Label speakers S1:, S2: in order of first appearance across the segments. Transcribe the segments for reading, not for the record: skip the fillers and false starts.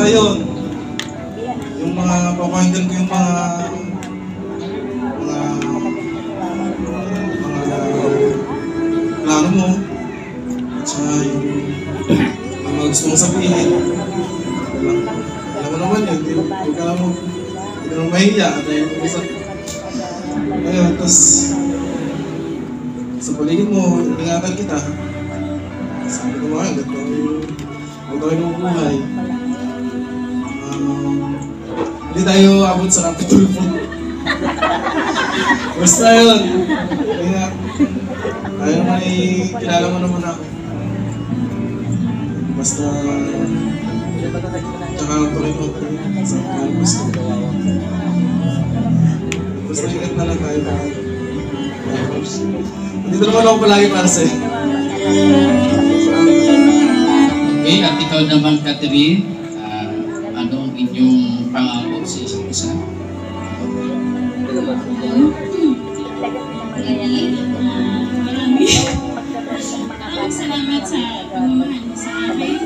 S1: yun, yung mga papakinggan ko yung mga plano mo, at saka yung mga gusto mong sabihin. Alam mo naman yun, huwag ka lang mahiya at yung isa. Ayun, tapos sa paligid mo, ingatan kita. Sabi ko mga, huwag tayo ng buhay. Hindi tayo abot sa kapitulpo. Basta yun. Kaya, tayo naman kilala mo naman ako. Basta, tsaka tuloy mo sa mga gusto. Basta ingat na lang tayo. Dito naman ako palagi para sa'yo.
S2: Okay, at ikaw naman, Catherine, ano ang inyong pangako sa isa't isa?
S3: Maraming salamat sa pagmamahal mo sa akin.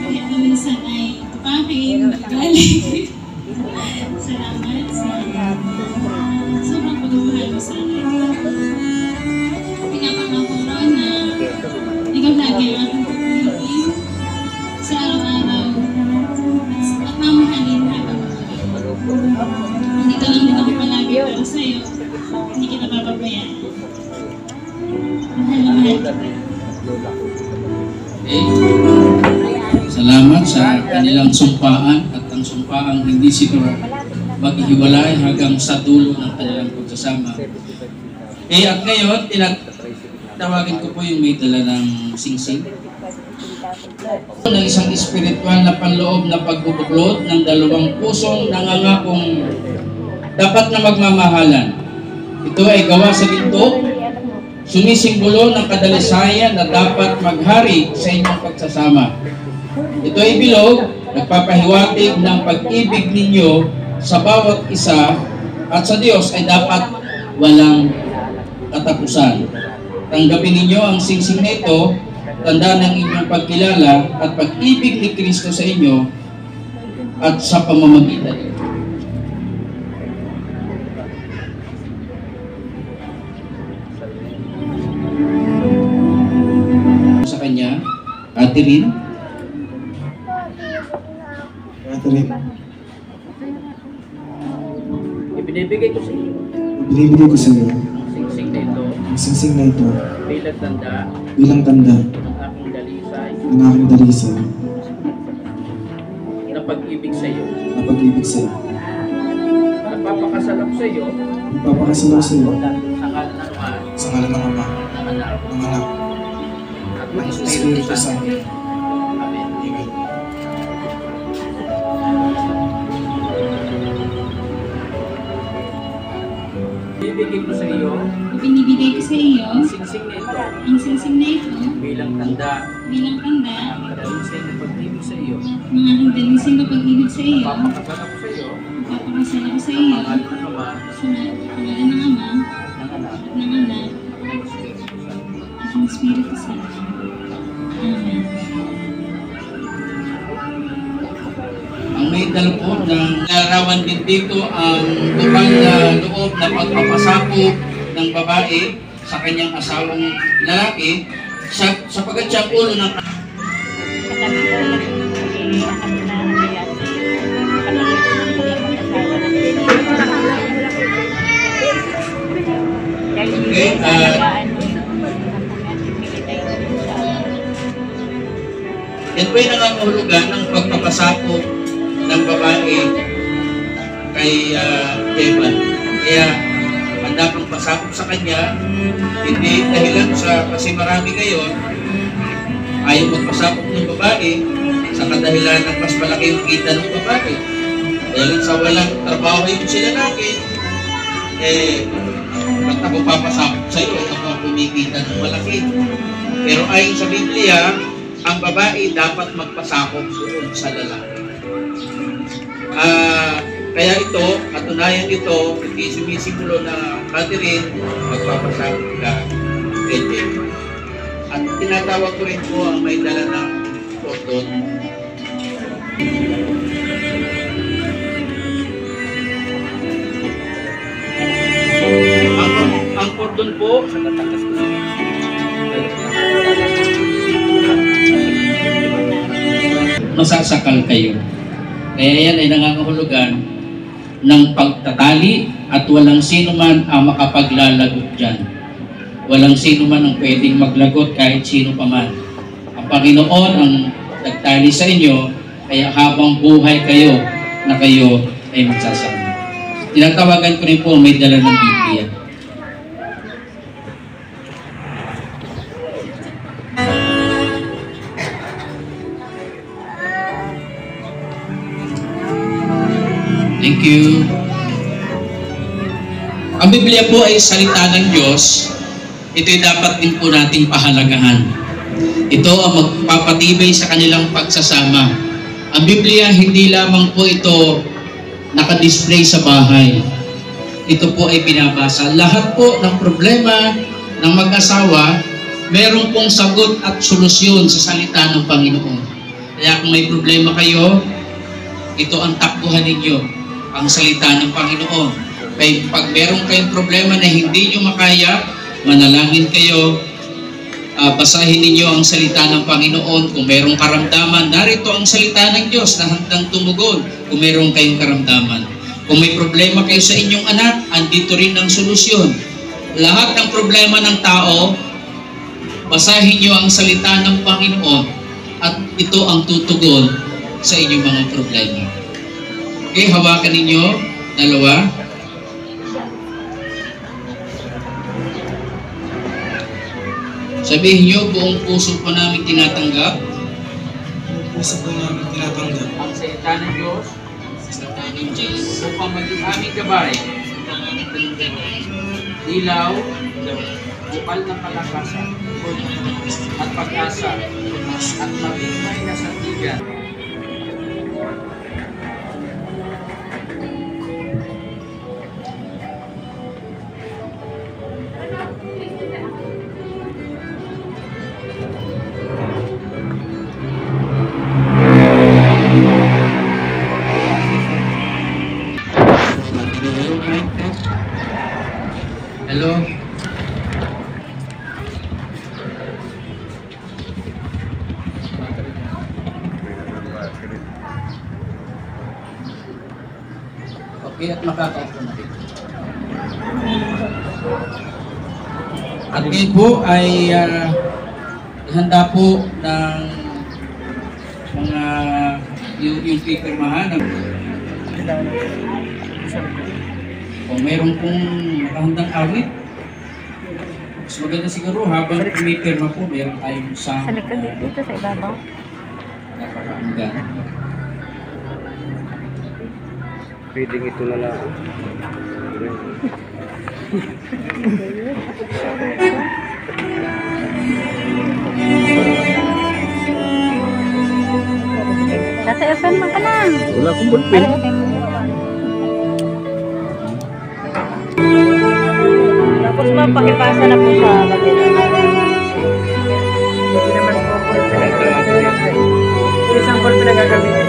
S3: Kahit na minsan ay tupakin, galing. Salamat sa sobrang pagmamahal mo sa akin. Pinapangako ron na ikaw lagi ang aking pagpiliin sa araw-araw at mamahalin habang mabuhay. Nandito lang din ako palagi para sa'yo. Hindi kita papabayaan. Mahal na mahal kita.
S2: Okay. Salamat sa kanilang sumpaan at ang sumpaang hindi sila maghiwalay hanggang sa dulo ng kanilang pagsasama. At ngayon, tawagin ko po yung may dala ng singsing. Ng isang espiritual na panloob na pagbubuklod ng dalawang pusong nangangakong dapat na magmamahalan. Ito ay gawa sa ginto, sumisimbolo ng kadalisayan na dapat maghari sa inyong pagsasama. Ito ay bilog, nagpapahiwatig ng pag-ibig ninyo sa bawat isa at sa Diyos ay dapat walang katapusan. Tanggapin ninyo ang singsing na ito, tanda ng inyong pagkilala at pag-ibig ni Kristo sa inyo at sa pamamagitan nito. Sa kanya, Catherine.
S4: Ibinibigay ko sa iyo.
S1: Binibigay ko sa iyo.
S4: Singsing na ito.
S1: Ang singsing na ito.
S4: Bilang tanda.
S1: Ng
S4: aking dalisay.
S1: Ng aking dalisay.
S4: Na pag-ibig sa iyo.
S1: Na pag-ibig sa iyo.
S4: Nagpapakasalap sa iyo.
S1: Nagpapakasalap sa iyo.
S4: Sa ngalan ng Ama.
S1: Sa ngalan ng Ama.
S4: Ng Anak.
S1: Ng Anak.
S4: At
S1: ng
S4: ng
S1: Espiritu
S4: Espiritu
S1: Santo.
S4: Santo. Amen.
S1: Amen.
S4: Ibibigay ko sa iyo.
S3: Ibinibigay ko sa iyo
S4: Ang singsing na ito.
S3: ang singsing na ito
S4: Bilang tanda.
S3: bilang tanda
S4: Ang kadalisay na pag-ibig sa iyo.
S3: ng aking dalisay na pag-ibig sa iyo.
S4: Papakasalap ko sa iyo.
S3: Papakasal ako sa iyo
S4: Ang ngalan ng Ama.
S3: sa pangalan ng Ama
S4: Ng Anak.
S3: at ng Anak
S4: At ng Espiritu Santo.
S3: at ng Espiritu Santo. Amen.
S2: Ang may dala po ng larawan din dito ang tupang loob na pagpapasakop ng babae sa kanyang asawang lalaki sapagkat siya ulo ng yan po yung nangangahulugan ng pagpapasakop ng babae kay Evan. Kaya handa pang pasakop sa kanya, hindi dahilan kasi marami ngayon ayaw magpasakop ng babae sa kadahilan ng mas malaki yung kita ng babae. Dahil sa walang trabaho yung sila lalaki, ba't ako papasakop sa iyo? Ito mo kumikita ng malaki. Pero ayon sa Biblia, ang babae dapat magpasakop doon sa lalaki. Kaya ito, katunayan ito, hindi sumisimulo na Catherine, magpapasakop ka, pwede. At tinatawag ko rin po ang may dala ng photo. ang cordon po, masasakal kayo. Kaya yan ay nangangahulugan ng pagtatali at walang sino man ang makapaglalagot dyan. Walang sino man ang pwedeng maglagot kahit sino pa man. Ang Panginoon ang nagtali sa inyo, kaya habang buhay kayo na kayo ay magsasama. Tinatawagan ko rin po may dala ng Biblia. Thank you. Ang Biblia po ay salita ng Diyos. Ito'y dapat din po nating pahalagahan. Ito ang magpapatibay sa kanilang pagsasama. Ang Biblia, hindi lamang po ito nakadisplay sa bahay. Ito po ay binabasa. Lahat po ng problema ng mag-asawa, meron pong sagot at solusyon sa salita ng Panginoon. Kaya kung may problema kayo, ito ang takbuhan ninyo, ang salita ng Panginoon. Kaya pag meron kayong problema na hindi nyo makaya, manalangin kayo, basahin ninyo ang salita ng Panginoon. Kung merong karamdaman, narito ang salita ng Diyos na handang tumugon kung meron kayong karamdaman. Kung may problema kayo sa inyong anak, andito rin ang solusyon. Lahat ng problema ng tao, basahin nyo ang salita ng Panginoon at ito ang tutugon sa inyong mga problema. Okay, hawakan ninyo, dalawa. Sabihin nyo, buong puso po namin tinatanggap.
S1: Puso po namin tinatanggap.
S2: Ang salita ng Diyos, upang maging aming gabay, ilaw, bukal ng kalakasan, at pag-asa, at maging may nasandigan. Hello? Okay, at makakaupo na rin. At ngayon po ay ihanda po ng mga yung pipirmahan. Kung meron pong nakahandang awit, mas maganda siguro habang pumipirma po, meron tayong isang
S5: Sa likod dito sa ibabaw.
S2: napakahanggan.
S4: Pwedeng ito na lang.
S5: Nasa FM man ka lang.
S4: Wala akong bulpin.
S5: Tapos mapakipasa na po sa kabila. Hindi naman po po isang call pinagagamitin.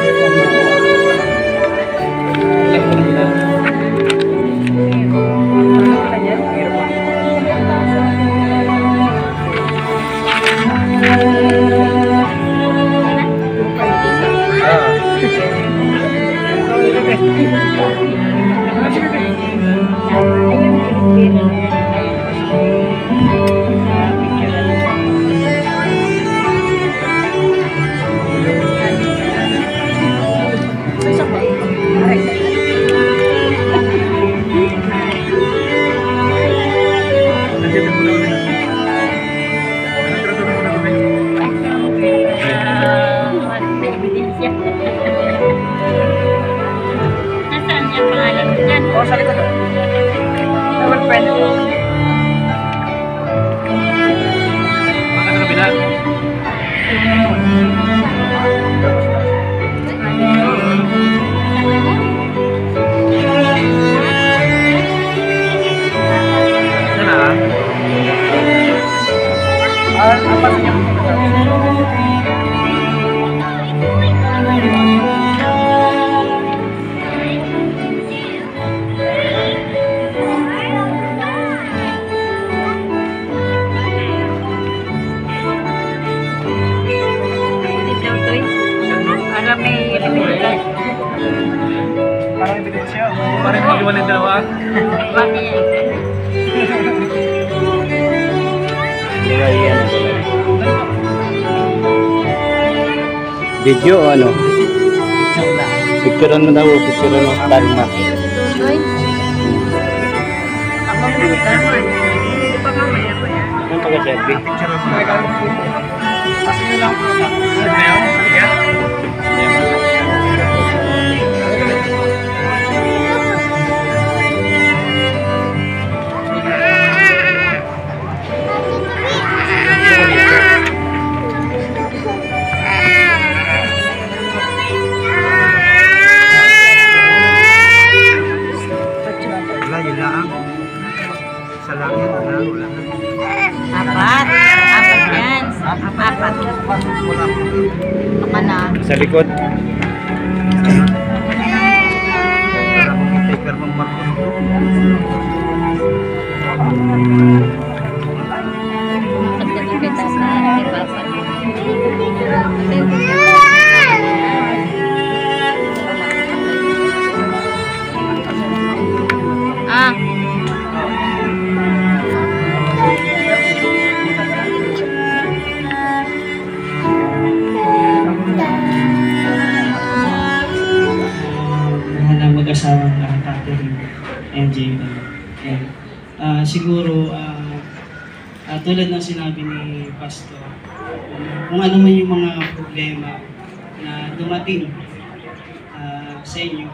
S3: Nasaan yung pangalan mo dyan?
S5: O, sa likod. Double pen.
S4: Mga sa kabila.
S5: Apa saja?
S4: Video o ano? Picturean mo daw, picturean mo. Talma. Ano pagka-selfie?
S5: Apat yan. Apat. Baka na.
S4: Sa likod.
S5: Pagdating kita sa ibasan.
S6: Mag-asawang Catherine and Jaden. Siguro, tulad ng sinabi ni Pastor, kung ano man yung mga problema na dumating sa inyo,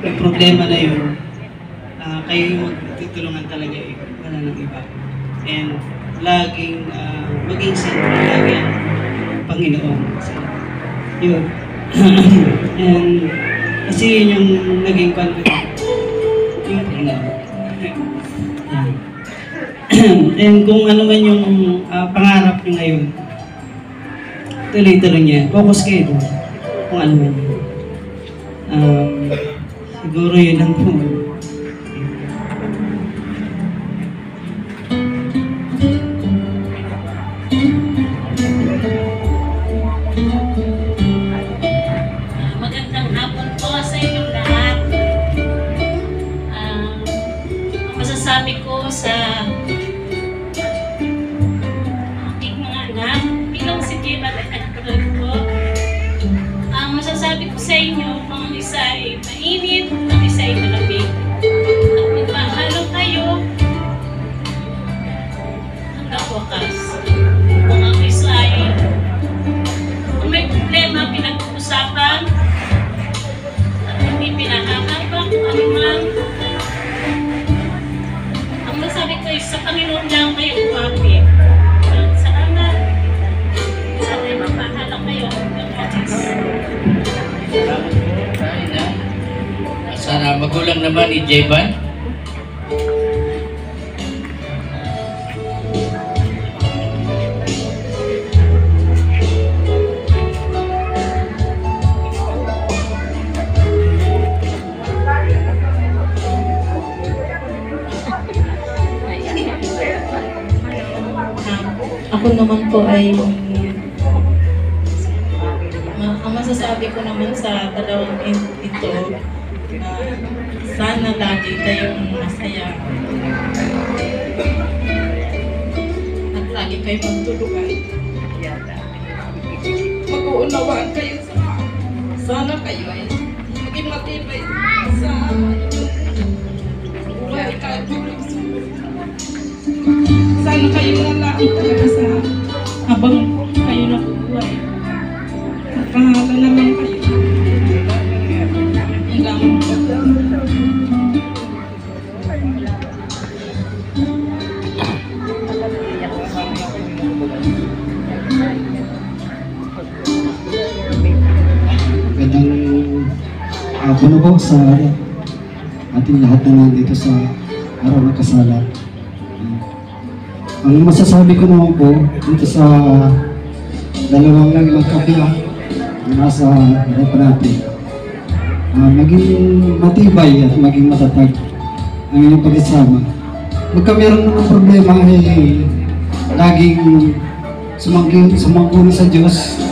S6: yung problema na yun, kayo yung magtutulungan talaga wala ng iba. And laging maging sentro, laging Panginoon. Yun. And kasi yun yung naging confident. Yung Panginoon. Yan. And kung ano man yung pangarap nyo ngayon, tuloy-tuloy niya. Focus kayo doon. Kung ano man yun. Siguro yun lang po.
S3: Magandang hapon po sa inyong lahat. Ang masasabi ko sa aking mga anak, bilang si Jibat at Agtulog ko, ang masasabi ko sa inyo, mga isa ay mainit, ang isa ay malamig. At magmahalo kayo hanggang wakas. Kung ang isa ay kung may problema, pinag-uusapan at hindi pinahahaba kung ano man. Ang masabi ko ay sa Panginoon lang kayo umapit. Salamat. Sana ay mapahala kayo.
S2: Sana magulang naman ni Jeban.
S7: Ako naman po ay ang masasabi ko naman sa dalawang ito na sana lagi kayong masaya at lagi kayong magtulungan. Mag-uunawaan kayo sana kayo ay maging matibay sa buhay kahit magsugod. Sana kayo na lang talaga sa habang kayo nabubuhay. Magpahala naman kayo. Yan lang po.
S8: Magandang hapon po sa ating lahat na nandito sa araw ng kasalan. Ang masasabi ko naman po dito sa dalawang kapila na nasa harapan natin, maging matibay at maging matatag ang inyong pag-isama. Pagka meron ng problema ay laging sumangkuni sa Diyos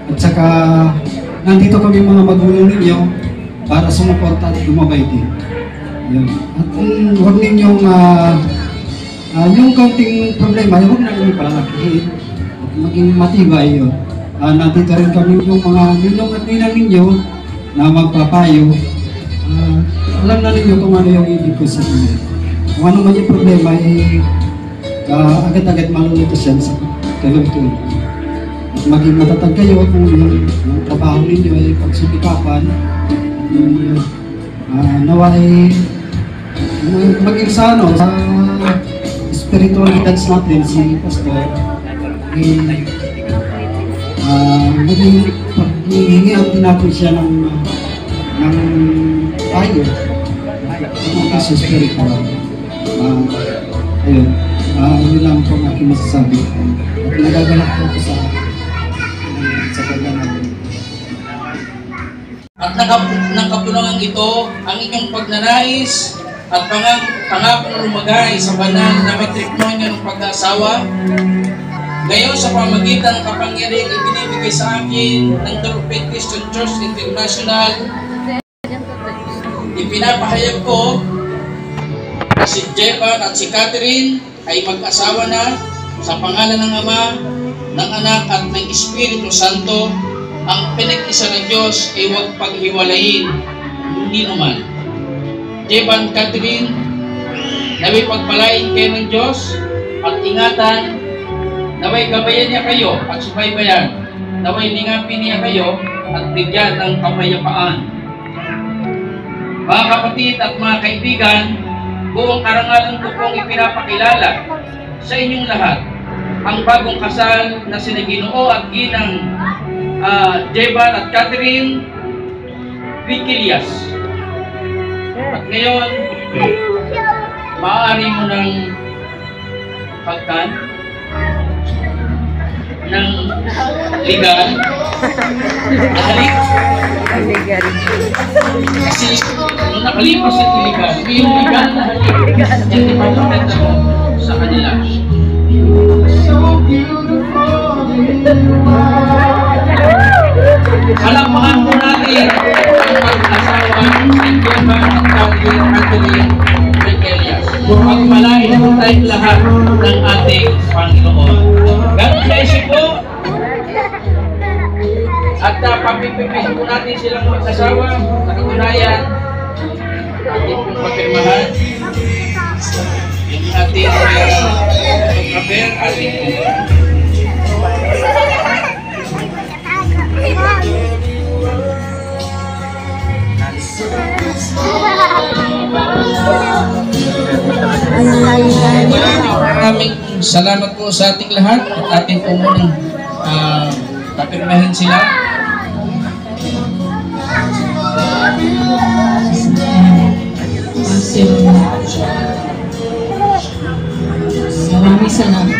S8: at saka nandito kami mga magulang ninyo para sumuporta at gumabay din. Yun. At huwag ninyong yung kaunting problema, huwag na ninyo palalakihin. Maging matibay yun. Nandito rin kami yung mga ninong at ninang ninyo na magpapayo. Alam na ninyo kung ano yung ibig ko sa inyo. Kung ano man yung problema, agad-agad malulutos yan sa tuloy-tuloy. At maging matatag kayo kung yung trabaho ninyo ay pagsipikapan. Nawa ay maging sa spiritual guidance natin si Pastor. Maging paghihingihan din natin siya ng payo at sa spiritual. Ayun, yun lang po ang aking masasabi. At nagagalak po ako sa kanya.
S2: At nakapulungan ito ang inyong pagnanais at pangakong lumagay sa banal na matrimonyo ng pag-aasawa. Ngayon sa pamagitan ng kapangyarihang ibinibigay sa akin ng The Faith Christian Church International, ipinapahayag ko na si Jevan at si Catherine ay mag-asawa na sa pangalan ng Ama, ng Anak at ng Espiritu Santo. Ang pinag-isa ng Diyos ay huwag paghiwalayin, hindi naman. Jevan, Catherine, naway pagpalain kayo ng Diyos at ingatan, naway gabayan niya kayo at subaybayan, naway lingapin niya kayo at bigyan ng kapayapaan. Mga kapatid at mga kaibigan, buong karangalan ko pong ipinapakilala sa inyong lahat ang bagong kasal na sina Ginoo at Ginang Jevan at Catherine Viquilias. At ngayon, maaari mo ng pagkan ng legal na halik. Kasi nung nakalipas sa illegal, yung legal na halik yung ipapakita mo sa kanila. Palakpakan po natin ang pag-asawa ng Jevan at Catherine Viquilias. Pagpalain po tayong lahat ng ating Panginoon. God bless you po. At papipipihin po natin silang mag-asawa sa katunayan. Ating pong papirmahan. Yung ating pagkaper, ating maraming salamat po sa ating lahat at ating po munang papirmahin sila.
S7: Maraming salamat.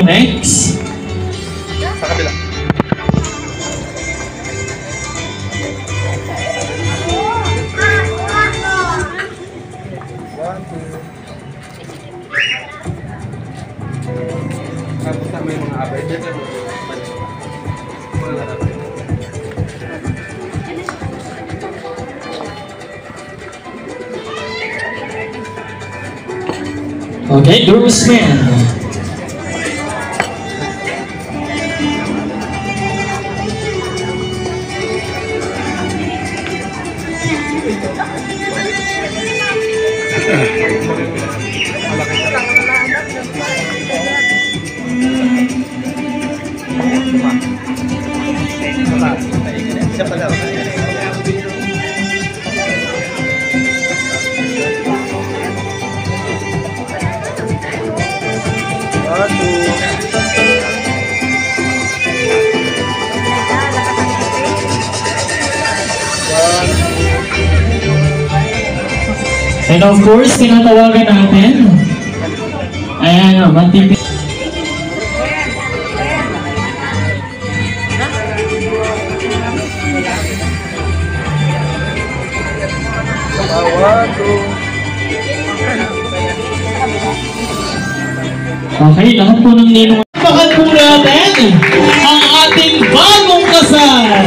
S2: Next.
S1: Sa kabila. Tapos na may mga abay.
S9: Okay, groomsmen. And of course, tinatawagan natin. Ayan, mantipid. Okay, lahat po ng ninong. Bakit po natin ang ating bagong kasal?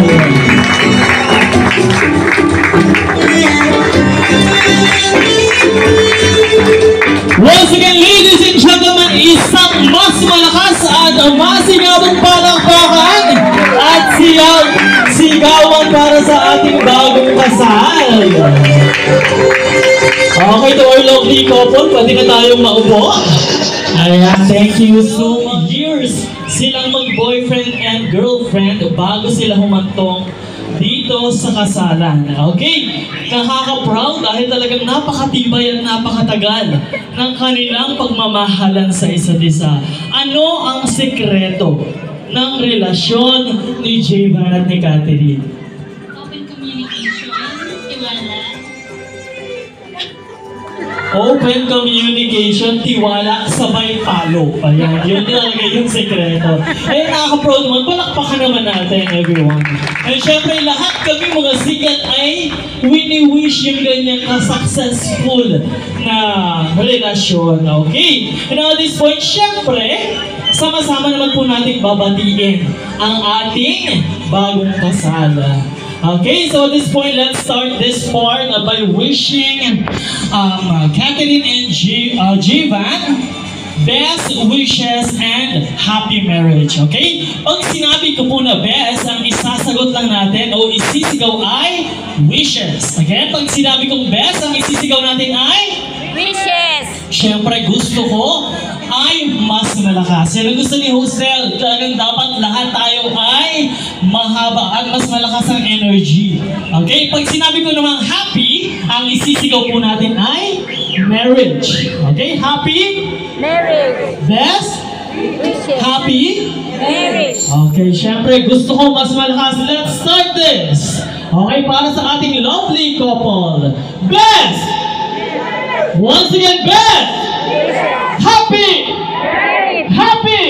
S9: Once again, ladies and gentlemen, isang mas malakas at masigabong palakpakan at sigawan para sa ating bagong kasal. Okay, to our lovely couple, pwede na tayong maupo. Ayan, thank you so much. Years silang mag-boyfriend and girlfriend bago sila humantong dito sa kasalan. Okay? Nakaka-proud dahil talagang napakatibay at napakatagal ng kanilang pagmamahalan sa isa't isa. Ano ang sekreto ng relasyon ni Javan at ni Catherine?
S3: Open communication, tiwala.
S9: Open communication, tiwala, sabay palo. Ayan, yun talaga yung sekreto. Eh, nakaka-proud naman, palakpakan naman natin, everyone. And syempre, lahat kami mga sikat ay wini-wish yung ganyan ka-successful na relasyon. Okay? And at this point, syempre, sama-sama naman po natin babatiin ang ating bagong kasal. Okay, so at this point, let's start this part by wishing Catherine and Javan best wishes and happy marriage. Okay? Pag sinabi ko po na best, ang isasagot lang natin o isisigaw ay wishes. Okay? Pag sinabi kong best, ang isisigaw natin ay
S5: Wishes!
S9: Siyempre, gusto ko ay mas malakas. Yan ang gusto ni Hostel. Talagang dapat lahat tayo ay mahaba at mas malakas ang energy. Okay? Pag sinabi ko namang happy, ang isisigaw po natin ay marriage. Okay? Happy?
S5: Marriage!
S9: Best?
S5: Wishes!
S9: Happy?
S5: Marriage!
S9: Okay, syempre gusto ko mas malakas. Let's start this. Okay, para sa ating lovely couple. Best! Once again, best! Happy! Happy!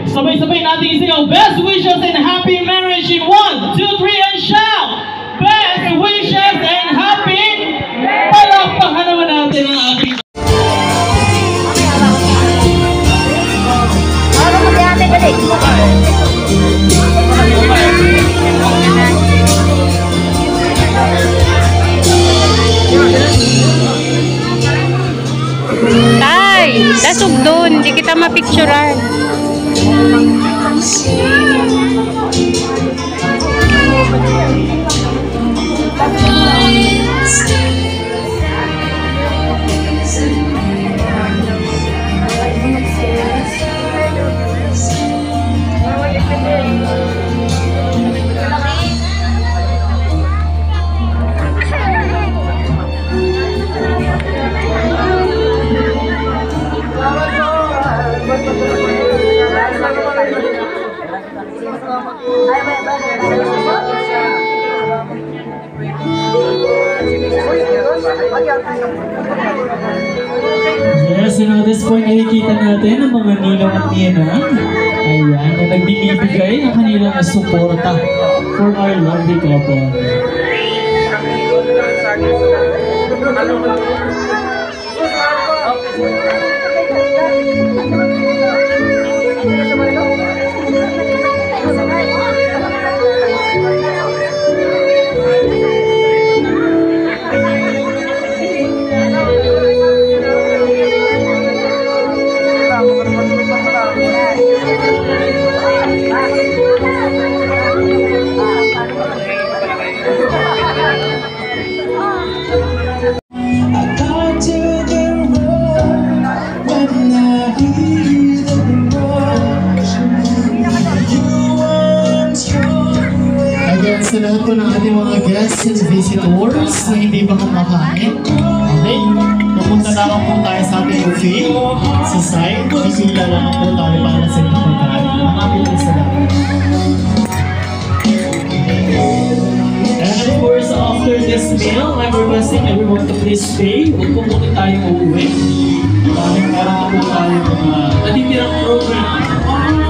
S9: Sabay-sabay natin isigaw, best wishes and happy marriage in 1, 2, 3, and shout! Best wishes and happy! Palakpakan naman natin ang ating
S5: Tay! Lasog doon! Hindi kita mapicturan.
S9: Yes, and at this point, nakikita natin ang mga ninong at ninang. Ayan, na nagbibigay ng kanilang suporta for our lovely couple. Sa lahat po ng ating mga guests and visitors na hindi pa kumakain. Okay, pupunta na lang po tayo sa ating buffet sa side. Pipila lang po tayo para sa inyong pagkain. Maraming salamat. And of course, after this meal, I'm requesting everyone to please stay. Huwag po muna tayong uuwi. Dahil meron po tayong mga natitirang program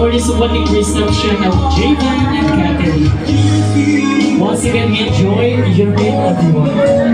S9: for this wedding reception of Javan and Catherine. Once again, enjoy your meal, everyone.